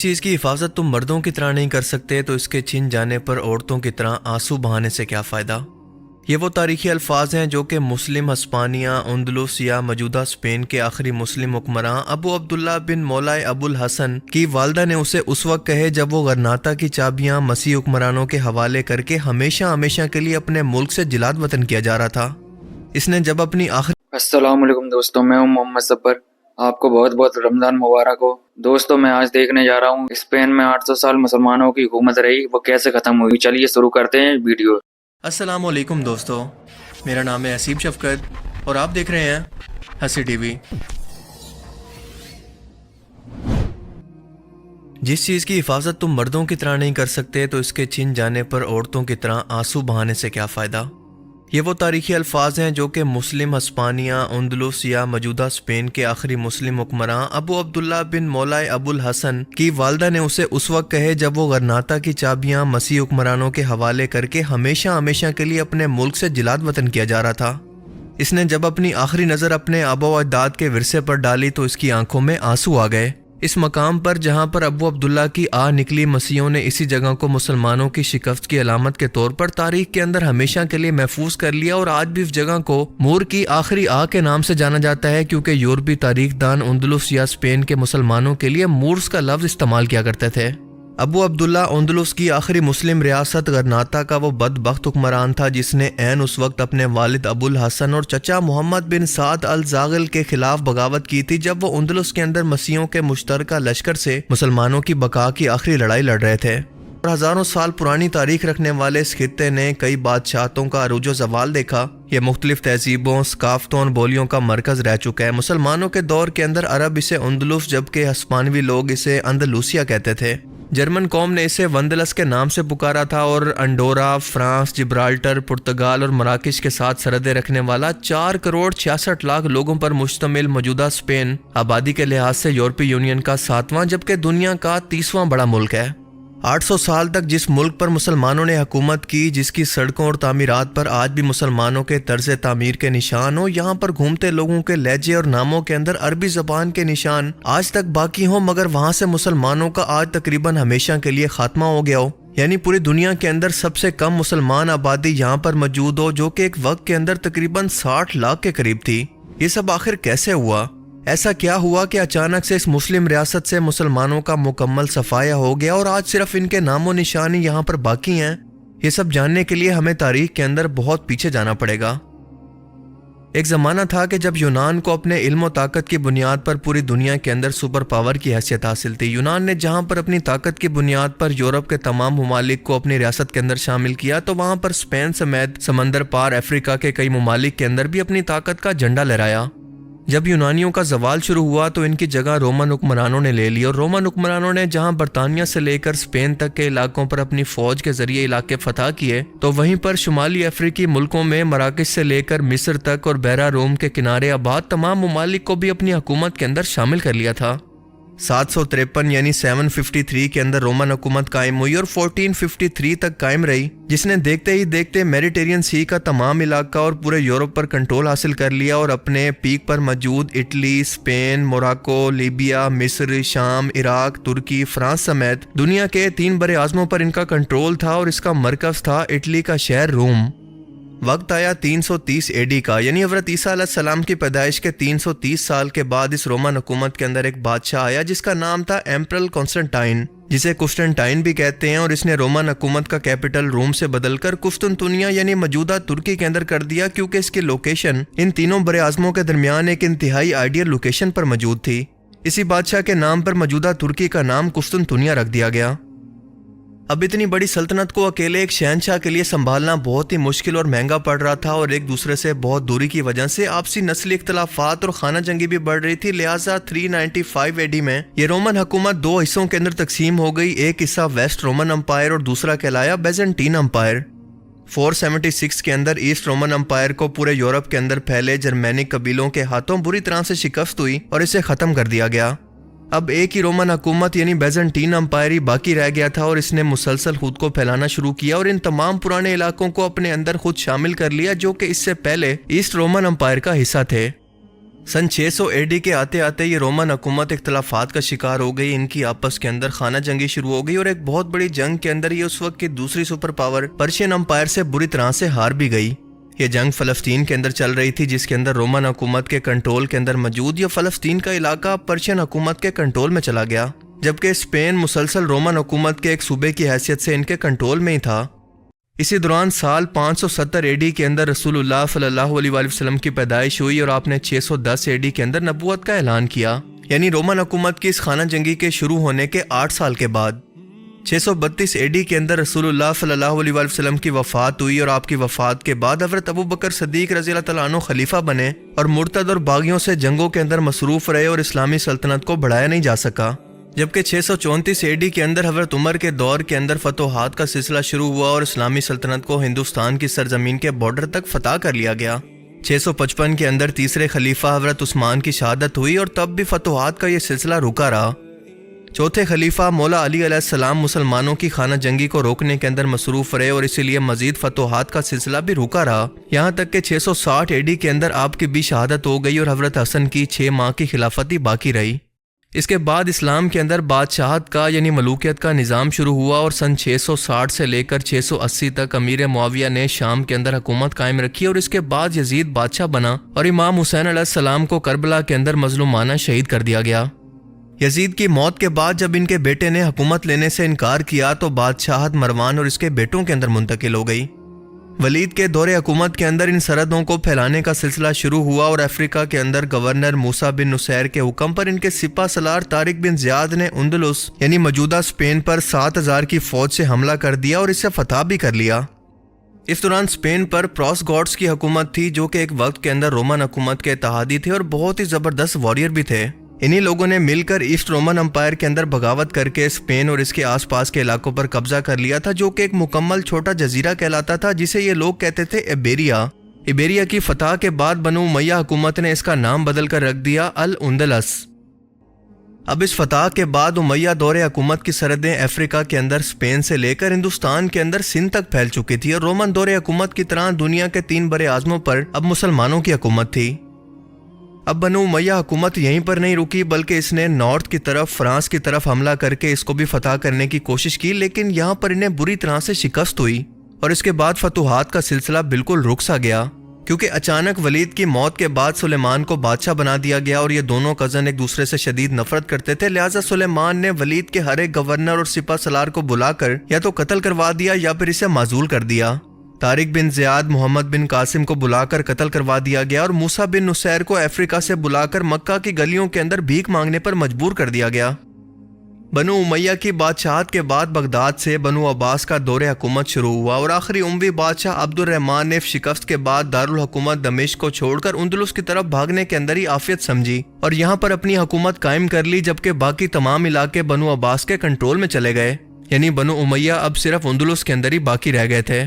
چیز کی حفاظت تم مردوں کی طرح نہیں کر سکتے تو اس کے چھن جانے پر عورتوں کی طرح آنسو بہانے سے کیا فائدہ۔ یہ وہ تاریخی الفاظ ہیں جو کہ مسلم ہسپانیہ اندلس یا موجودہ اسپین کے آخری مسلم حکمراں ابو عبداللہ بن مولائے ابو الحسن کی والدہ نے اسے اس وقت کہے جب وہ غرناطہ کی چابیاں مسیح حکمرانوں کے حوالے کر کے ہمیشہ ہمیشہ کے لیے اپنے ملک سے جلاد وطن کیا جا رہا تھا۔ اس نے جب اپنی آخری السلام علیکم دوستوں، میں ہوں محمد صبر۔ آپ کو بہت بہت رمضان مبارک ہو۔ دوستوں میں آج دیکھنے جا رہا ہوں اسپین میں 800 سال مسلمانوں کی حکومت رہی، وہ کیسے ختم ہوئی۔ چلیے شروع کرتے ہیں ویڈیو۔ السلام علیکم دوستو، میرا نام ہے حسیب شفقت اور آپ دیکھ رہے ہیں ہنسی ٹی وی۔ جس چیز کی حفاظت تم مردوں کی طرح نہیں کر سکتے تو اس کے چھن جانے پر عورتوں کی طرح آنسو بہانے سے کیا فائدہ۔ یہ وہ تاریخی الفاظ ہیں جو کہ مسلم ہسپانیہ اندلس یا موجودہ اسپین کے آخری مسلم حکمراں ابو عبداللہ بن مولائے ابو الحسن کی والدہ نے اسے اس وقت کہے جب وہ غرناطہ کی چابیاں مسیح حکمرانوں کے حوالے کر کے ہمیشہ ہمیشہ کے لیے اپنے ملک سے جلاد وطن کیا جا رہا تھا۔ اس نے جب اپنی آخری نظر اپنے آبا و اجداد کے ورثے پر ڈالی تو اس کی آنکھوں میں آنسو آ گئے۔ اس مقام پر جہاں پر ابو عبداللہ کی نکلی، مسیحوں نے اسی جگہ کو مسلمانوں کی شکست کی علامت کے طور پر تاریخ کے اندر ہمیشہ کے لیے محفوظ کر لیا، اور آج بھی اس جگہ کو مور کی آخری کے نام سے جانا جاتا ہے، کیونکہ یورپی تاریخ دان اندلس یا اسپین کے مسلمانوں کے لیے مورز کا لفظ استعمال کیا کرتے تھے۔ ابو عبداللہ اندلس کی آخری مسلم ریاست غرناطہ کا وہ بدبخت حکمران تھا جس نے عین اس وقت اپنے والد ابو الحسن اور چچا محمد بن سعد الزاغل کے خلاف بغاوت کی تھی جب وہ اندلس کے اندر مسیحیوں کے مشترکہ لشکر سے مسلمانوں کی بقا کی آخری لڑائی لڑ رہے تھے۔ اور ہزاروں سال پرانی تاریخ رکھنے والے اس خطے نے کئی بادشاہتوں کا عروج و زوال دیکھا۔ یہ مختلف تہذیبوں، ثقافتوں اور بولیوں کا مرکز رہ چکا ہے۔ مسلمانوں کے دور کے اندر عرب اسے اندلس جبکہ ہسپانوی لوگ اسے اندلوسیہ کہتے تھے۔ جرمن قوم نے اسے وندلس کے نام سے پکارا تھا، اور انڈورا، فرانس، جبرالٹر، پرتگال اور مراکش کے ساتھ سرحدیں رکھنے والا 4,66,00,000 لوگوں پر مشتمل موجودہ اسپین آبادی کے لحاظ سے یورپی یونین کا 7واں جبکہ دنیا کا 30واں بڑا ملک ہے۔ 800 سال تک جس ملک پر مسلمانوں نے حکومت کی، جس کی سڑکوں اور تعمیرات پر آج بھی مسلمانوں کے طرز تعمیر کے نشان ہوں، یہاں پر گھومتے لوگوں کے لہجے اور ناموں کے اندر عربی زبان کے نشان آج تک باقی ہوں، مگر وہاں سے مسلمانوں کا آج تقریباً ہمیشہ کے لیے خاتمہ ہو گیا ہو، یعنی پوری دنیا کے اندر سب سے کم مسلمان آبادی یہاں پر موجود ہو، جو کہ ایک وقت کے اندر تقریباً 60 لاکھ کے قریب تھی۔ یہ سب آخر کیسے ہوا؟ ایسا کیا ہوا کہ اچانک سے اس مسلم ریاست سے مسلمانوں کا مکمل صفایا ہو گیا اور آج صرف ان کے نام و نشان ہی یہاں پر باقی ہیں؟ یہ سب جاننے کے لیے ہمیں تاریخ کے اندر بہت پیچھے جانا پڑے گا۔ ایک زمانہ تھا کہ جب یونان کو اپنے علم و طاقت کی بنیاد پر پوری دنیا کے اندر سپر پاور کی حیثیت حاصل تھی۔ یونان نے جہاں پر اپنی طاقت کی بنیاد پر یورپ کے تمام ممالک کو اپنی ریاست کے اندر شامل کیا، تو وہاں پر اسپین سمیت سمندر پار افریقہ کے کئی ممالک کے اندر بھی اپنی طاقت کا جھنڈا لہرایا۔ جب یونانیوں کا زوال شروع ہوا تو ان کی جگہ رومن حکمرانوں نے لے لی، اور رومن حکمرانوں نے جہاں برطانیہ سے لے کر اسپین تک کے علاقوں پر اپنی فوج کے ذریعے علاقے فتح کیے، تو وہیں پر شمالی افریقی ملکوں میں مراکش سے لے کر مصر تک اور بحیرہ روم کے کنارے آباد تمام ممالک کو بھی اپنی حکومت کے اندر شامل کر لیا تھا۔ 753 یعنی 753 کے اندر رومن حکومت قائم ہوئی اور 1453 تک قائم رہی، جس نے دیکھتے ہی دیکھتے میڈیٹرین سی کا تمام علاقہ اور پورے یورپ پر کنٹرول حاصل کر لیا، اور اپنے پیک پر موجود اٹلی، اسپین، موراکو، لیبیا، مصر، شام، عراق، ترکی، فرانس سمیت دنیا کے 3 بر اعظموں پر ان کا کنٹرول تھا، اور اس کا مرکز تھا اٹلی کا شہر روم۔ وقت آیا 330 AD کا، یعنی حضرت عیسیٰ علیہ السلام کی پیدائش کے 330 سال کے بعد اس رومن حکومت کے اندر ایک بادشاہ آیا جس کا نام تھا ایمپرل کانسٹنٹائن، جسے قسطنطین بھی کہتے ہیں، اور اس نے رومن حکومت کا کیپٹل روم سے بدل کر قسطنطنیہ یعنی موجودہ ترکی کے اندر کر دیا، کیونکہ اس کی لوکیشن ان تینوں بر اعظموں کے درمیان ایک انتہائی آئیڈیل لوکیشن پر موجود تھی۔ اسی بادشاہ کے نام پر موجودہ ترکی کا نام قسطنطنیہ رکھ دیا گیا۔ اب اتنی بڑی سلطنت کو اکیلے ایک شہنشاہ کے لیے سنبھالنا بہت ہی مشکل اور مہنگا پڑ رہا تھا، اور ایک دوسرے سے بہت دوری کی وجہ سے آپسی نسلی اختلافات اور خانہ جنگی بھی بڑھ رہی تھی، لہٰذا 395 AD میں یہ رومن حکومت 2 حصوں کے اندر تقسیم ہو گئی۔ ایک حصہ ویسٹ رومن امپائر اور دوسرا کہلایا بیزنٹین امپائر۔ 476 کے اندر ایسٹ رومن امپائر کو پورے یورپ کے اندر پھیلے جرمینک قبیلوں کے ہاتھوں بری طرح سے شکست ہوئی اور اسے ختم کر دیا گیا۔ اب ایک ہی رومن حکومت یعنی بیزنٹین امپائر ہی باقی رہ گیا تھا، اور اس نے مسلسل خود کو پھیلانا شروع کیا اور ان تمام پرانے علاقوں کو اپنے اندر خود شامل کر لیا جو کہ اس سے پہلے ایسٹ رومن امپائر کا حصہ تھے۔ سن 600 اے ڈی کے آتے آتے یہ رومن حکومت اختلافات کا شکار ہو گئی، ان کی آپس کے اندر خانہ جنگی شروع ہو گئی اور ایک بہت بڑی جنگ کے اندر یہ اس وقت کی دوسری سپر پاور پرشین امپائر سے بری طرح سے ہار بھی گئی۔ یہ جنگ فلسطین کے اندر چل رہی تھی، جس کے اندر رومن حکومت کے کنٹرول کے اندر موجود یہ فلسطین کا علاقہ پرشین حکومت کے کنٹرول میں چلا گیا، جبکہ اسپین مسلسل رومن حکومت کے ایک صوبے کی حیثیت سے ان کے کنٹرول میں ہی تھا۔ اسی دوران سال 570 اے ڈی کے اندر رسول اللہ صلی اللہ علیہ وآلہ وسلم کی پیدائش ہوئی اور آپ نے 610 اے ڈی کے اندر نبوت کا اعلان کیا، یعنی رومن حکومت کی اس خانہ جنگی کے شروع ہونے کے 8 سال کے بعد 632 اے ڈی کے اندر رسول اللہ صلی اللہ علیہ وآلہ وسلم کی وفات ہوئی، اور آپ کی وفات کے بعد حضرت ابو بکر صدیق رضی اللہ تعالیٰ عنہ خلیفہ بنے اور مرتد اور باغیوں سے جنگوں کے اندر مصروف رہے اور اسلامی سلطنت کو بڑھایا نہیں جا سکا۔ جبکہ 634 اے ڈی کے اندر حضرت عمر کے دور کے اندر فتوحات کا سلسلہ شروع ہوا اور اسلامی سلطنت کو ہندوستان کی سرزمین کے بارڈر تک فتح کر لیا گیا۔ 655 کے اندر تیسرے خلیفہ حضرت عثمان کی شہادت ہوئی اور تب بھی فتوحات کا یہ سلسلہ رکا رہا۔ چوتھے خلیفہ مولا علی علیہ السلام مسلمانوں کی خانہ جنگی کو روکنے کے اندر مصروف رہے اور اسی لیے مزید فتوحات کا سلسلہ بھی رکا رہا، یہاں تک کہ 660 اے ڈی کے اندر آپ کی بھی شہادت ہو گئی اور حضرت حسن کی 6 ماہ کی خلافت ہی باقی رہی۔ اس کے بعد اسلام کے اندر بادشاہت کا یعنی ملوکیت کا نظام شروع ہوا اور سن 660 سے لے کر 680 تک امیر معاویہ نے شام کے اندر حکومت قائم رکھی اور اس کے بعد یزید بادشاہ بنا اور امام حسین علیہ السلام کو کربلا کے اندر مظلومانہ شہید کر دیا گیا۔ یزید کی موت کے بعد جب ان کے بیٹے نے حکومت لینے سے انکار کیا تو بادشاہت مروان اور اس کے بیٹوں کے اندر منتقل ہو گئی۔ ولید کے دور حکومت کے اندر ان سرحدوں کو پھیلانے کا سلسلہ شروع ہوا اور افریقہ کے اندر گورنر موسیٰ بن نصیر کے حکم پر ان کے سپہ سالار طارق بن زیاد نے اندلس یعنی موجودہ اسپین پر 7000 کی فوج سے حملہ کر دیا اور اسے فتح بھی کر لیا۔ اس دوران اسپین پر پروس گارڈز کی حکومت تھی، جو کہ ایک وقت کے اندر رومن حکومت کے اتحادی تھے اور بہت ہی زبردست واریر بھی تھے۔ انہی لوگوں نے مل کر ایسٹ رومن امپائر کے اندر بغاوت کر کے اسپین اور اس کے آس پاس کے علاقوں پر قبضہ کر لیا تھا، جو کہ ایک مکمل چھوٹا جزیرہ کہلاتا تھا جسے یہ لوگ کہتے تھے ایبیریا۔ ایبیریا کی فتح کے بعد بنو امیہ حکومت نے اس کا نام بدل کر رکھ دیا الاندلس۔ اب اس فتح کے بعد امیہ دور حکومت کی سرحدیں افریقہ کے اندر اسپین سے لے کر ہندوستان کے اندر سندھ تک پھیل چکی تھی اور رومن دور حکومت کی طرح دنیا کے 3 بڑے اعظموں پر اب مسلمانوں کی حکومت تھی۔ اب بنو امیہ حکومت یہیں پر نہیں رکی بلکہ اس نے نارتھ کی طرف فرانس کی طرف حملہ کر کے اس کو بھی فتح کرنے کی کوشش کی، لیکن یہاں پر انہیں بری طرح سے شکست ہوئی اور اس کے بعد فتوحات کا سلسلہ بالکل رک سا گیا، کیونکہ اچانک ولید کی موت کے بعد سلیمان کو بادشاہ بنا دیا گیا اور یہ دونوں کزن ایک دوسرے سے شدید نفرت کرتے تھے، لہٰذا سلیمان نے ولید کے ہر ایک گورنر اور سپہ سالار کو بلا کر یا تو قتل کروا دیا یا پھر اسے معزول کر دیا۔ طارق بن زیاد محمد بن قاسم کو بلا کر قتل کروا دیا گیا اور موسیٰ بن نصیر کو افریقہ سے بلا کر مکہ کی گلیوں کے اندر بھیک مانگنے پر مجبور کر دیا گیا۔ بنو امیہ کی بادشاہت کے بعد بغداد سے بنو عباس کا دور حکومت شروع ہوا اور آخری اموی بادشاہ عبد الرحمن نے شکست کے بعد دارالحکومت دمشق کو چھوڑ کر اندلس کی طرف بھاگنے کے اندر ہی عافیت سمجھی اور یہاں پر اپنی حکومت قائم کر لی، جبکہ باقی تمام علاقے بنو عباس کے کنٹرول میں چلے گئے، یعنی بنو امیہ اب صرف اندلس کے اندر ہی باقی رہ گئے تھے۔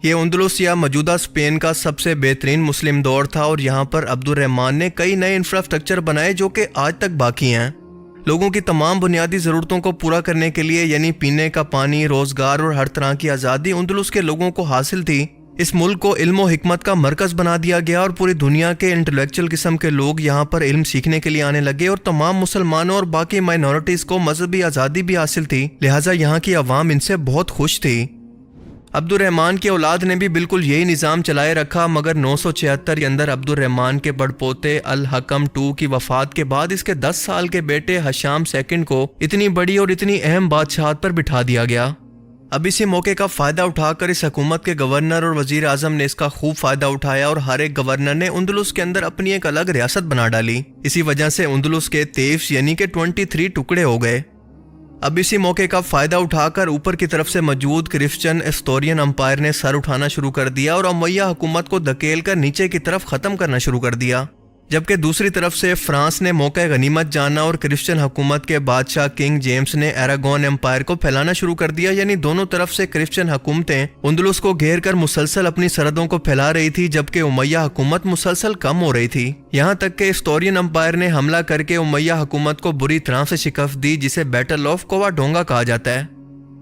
یہ اندلس یا موجودہ اسپین کا سب سے بہترین مسلم دور تھا اور یہاں پر عبد الرحمن نے کئی نئے انفراسٹرکچر بنائے جو کہ آج تک باقی ہیں۔ لوگوں کی تمام بنیادی ضرورتوں کو پورا کرنے کے لیے یعنی پینے کا پانی، روزگار اور ہر طرح کی آزادی اندلس کے لوگوں کو حاصل تھی۔ اس ملک کو علم و حکمت کا مرکز بنا دیا گیا اور پوری دنیا کے انٹلیکچوئل قسم کے لوگ یہاں پر علم سیکھنے کے لیے آنے لگے اور تمام مسلمانوں اور باقی مائنورٹیز کو مذہبی آزادی بھی حاصل تھی، لہٰذا یہاں کی عوام ان سے بہت خوش تھی۔ عبد الرحمن کی اولاد نے بھی بالکل یہی نظام چلائے رکھا، مگر 976 کے اندر عبد الرحمن کے بڑ پوتے الحکم II کی وفات کے بعد اس کے 10 سال کے بیٹے حشام II کو اتنی بڑی اور اتنی اہم بادشاہت پر بٹھا دیا گیا۔ اب اسی موقع کا فائدہ اٹھا کر اس حکومت کے گورنر اور وزیر اعظم نے اس کا خوب فائدہ اٹھایا اور ہر ایک گورنر نے اندلس کے اندر اپنی ایک الگ ریاست بنا ڈالی۔ اسی وجہ سے اندلس کے 23 یعنی کہ 23 ٹکڑے ہو گئے۔ اب اسی موقع کا فائدہ اٹھا کر اوپر کی طرف سے موجود کرسچن استورین امپائر نے سر اٹھانا شروع کر دیا اور امیہ حکومت کو دھکیل کر نیچے کی طرف ختم کرنا شروع کر دیا، جبکہ دوسری طرف سے فرانس نے موقع غنیمت جانا اور کرسچن حکومت کے بادشاہ کنگ جیمز نے ایراگون امپائر کو پھیلانا شروع کر دیا، یعنی دونوں طرف سے کرسچن حکومتیں اندلس کو گھیر کر مسلسل اپنی سرحدوں کو پھیلا رہی تھی، جبکہ امیہ حکومت مسلسل کم ہو رہی تھی، یہاں تک کہ استورین امپائر نے حملہ کر کے امیہ حکومت کو بری طرح سے شکست دی، جسے بیٹل آف کووا ڈونگا کہا جاتا ہے۔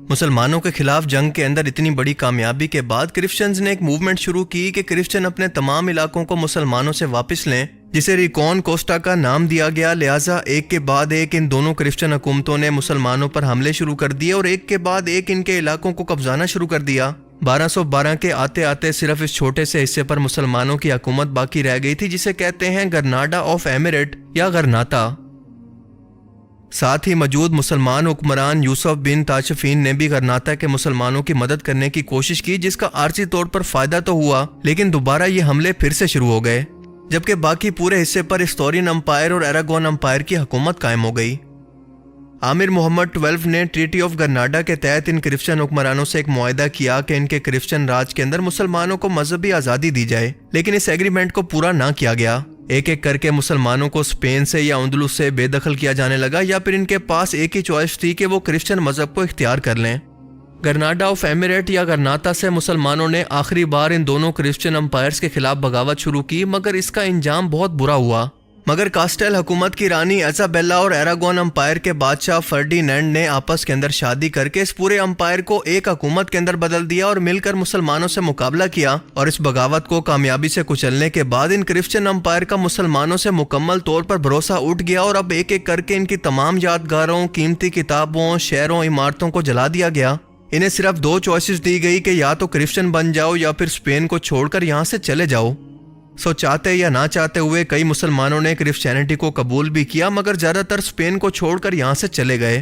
مسلمانوں کے خلاف جنگ کے اندر اتنی بڑی کامیابی کے بعد کرسچنز نے ایک موومنٹ شروع کی کہ کرسچن اپنے تمام علاقوں کو مسلمانوں سے واپس لیں جسے ریکون کوسٹا کا نام دیا گیا. لہٰذا ایک کے بعد ایک ان دونوں کرسچن حکومتوں نے مسلمانوں پر حملے شروع کر دیے اور ایک کے بعد ایک ان کے علاقوں کو قبضانا شروع کر دیا. 1212 کے آتے آتے صرف اس چھوٹے سے حصے پر مسلمانوں کی حکومت باقی رہ گئی تھی جسے کہتے ہیں گرناڈا آف ایمریٹ یا غرناطہ. ساتھ ہی موجود مسلمان حکمران یوسف بن تاشفین نے بھی غرناطہ کے مسلمانوں کی مدد کرنے کی کوشش کی جس کا عارضی طور پر فائدہ تو ہوا لیکن دوبارہ یہ حملے پھر سے شروع ہو گئے جبکہ باقی پورے حصے پر استورین امپائر اور ایراگون امپائر کی حکومت قائم ہو گئی. امیر محمد 12 نے ٹریٹی آف گرناڈا کے تحت ان کرسچن حکمرانوں سے ایک معاہدہ کیا کہ ان کے کرسچن راج کے اندر مسلمانوں کو مذہبی آزادی دی جائے لیکن اس ایگریمنٹ کو پورا نہ کیا گیا. ایک ایک کر کے مسلمانوں کو اسپین سے یا اندلس سے بے دخل کیا جانے لگا یا پھر ان کے پاس ایک ہی چوائس تھی کہ وہ کرسچن مذہب کو اختیار کر لیں. گرناڈا آف ایمریٹ یا غرناطہ سے مسلمانوں نے آخری بار ان دونوں کرسچن امپائرز کے خلاف بغاوت شروع کی مگر اس کا انجام بہت برا ہوا. مگر کاسٹیل حکومت کی رانی ایزابیلا اور ایراگون امپائر کے بادشاہ فرڈینینڈ نے آپس کے اندر شادی کر کے اس پورے امپائر کو ایک حکومت کے اندر بدل دیا اور مل کر مسلمانوں سے مقابلہ کیا اور اس بغاوت کو کامیابی سے کچلنے کے بعد ان کرسچن امپائر کا مسلمانوں سے مکمل طور پر بھروسہ اٹھ گیا اور اب ایک ایک کر کے ان کی تمام یادگاروں، قیمتی کتابوں، شہروں، عمارتوں کو جلا دیا گیا. انہیں صرف 2 چوائسز دی گئی کہ یا تو کرسچن بن جاؤ یا پھر اسپین کو چھوڑ کر یہاں سے چلے جاؤ. چاہتے یا نہ چاہتے ہوئے کئی مسلمانوں نے کرسچینٹی کو قبول بھی کیا مگر زیادہ تر اسپین کو چھوڑ کر یہاں سے چلے گئے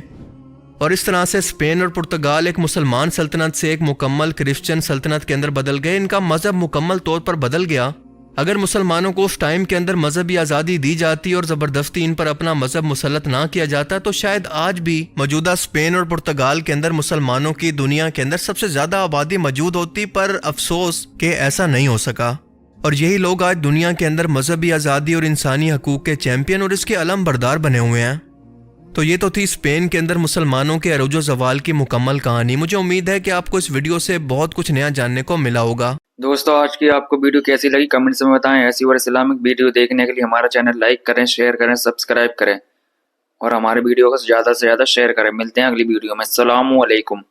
اور اس طرح سے اسپین اور پرتگال ایک مسلمان سلطنت سے ایک مکمل کرسچن سلطنت کے اندر بدل گئے. ان کا مذہب مکمل طور پر بدل گیا. اگر مسلمانوں کو اس ٹائم کے اندر مذہبی آزادی دی جاتی اور زبردستی ان پر اپنا مذہب مسلط نہ کیا جاتا تو شاید آج بھی موجودہ اسپین اور پرتگال کے اندر مسلمانوں کی دنیا کے اندر سب سے زیادہ آبادی موجود ہوتی، پر افسوس کہ ایسا نہیں ہو سکا. اور یہی لوگ آج دنیا کے اندر مذہبی آزادی اور انسانی حقوق کے چیمپئن اور اس کے علم بردار بنے ہوئے ہیں. تو یہ تو تھی اسپین کے اندر مسلمانوں کے عروج و زوال کی مکمل کہانی. مجھے امید ہے کہ آپ کو اس ویڈیو سے بہت کچھ نیا جاننے کو ملا ہوگا. دوستو آج کی آپ کو ویڈیو کیسی لگی کمنٹس میں بتائیں. ایسی اور اسلامک ویڈیو دیکھنے کے لیے ہمارا چینل لائک کریں، شیئر کریں، سبسکرائب کریں اور ہمارے ویڈیو کو زیادہ سے زیادہ شیئر کریں. ملتے ہیں اگلی ویڈیو میں. السلام علیکم.